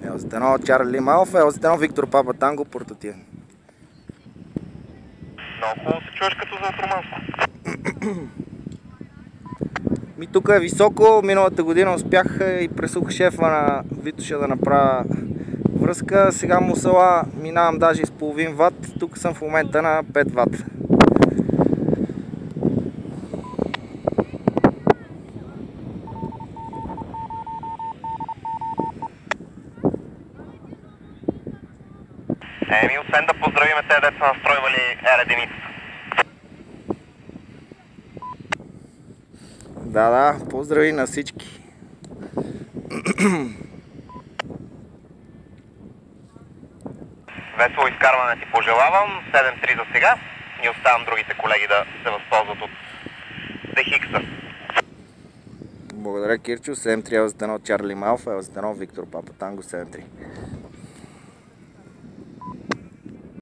L1 Чарли Малфа, L1 Виктор Папа Танго, Портатия. Много хубаво се чуеш като за Румънско. Тук е високо, миналата година успях и пресух шефа на Витоша да направя връзка. Сега Мусала минавам даже с половин ват, тук съм в момента на 5 ват. Освен да поздравиме те, деца настройвали R1-ицата. Да, поздрави на всички. Весело изкарване ти пожелавам. 7-3 за сега. И оставам другите колеги да се възползват от DHX-а. Благодаря, Кирчо. 7-3 L1 Чарли Малфа, L1 Виктор Папа Танго 7-3.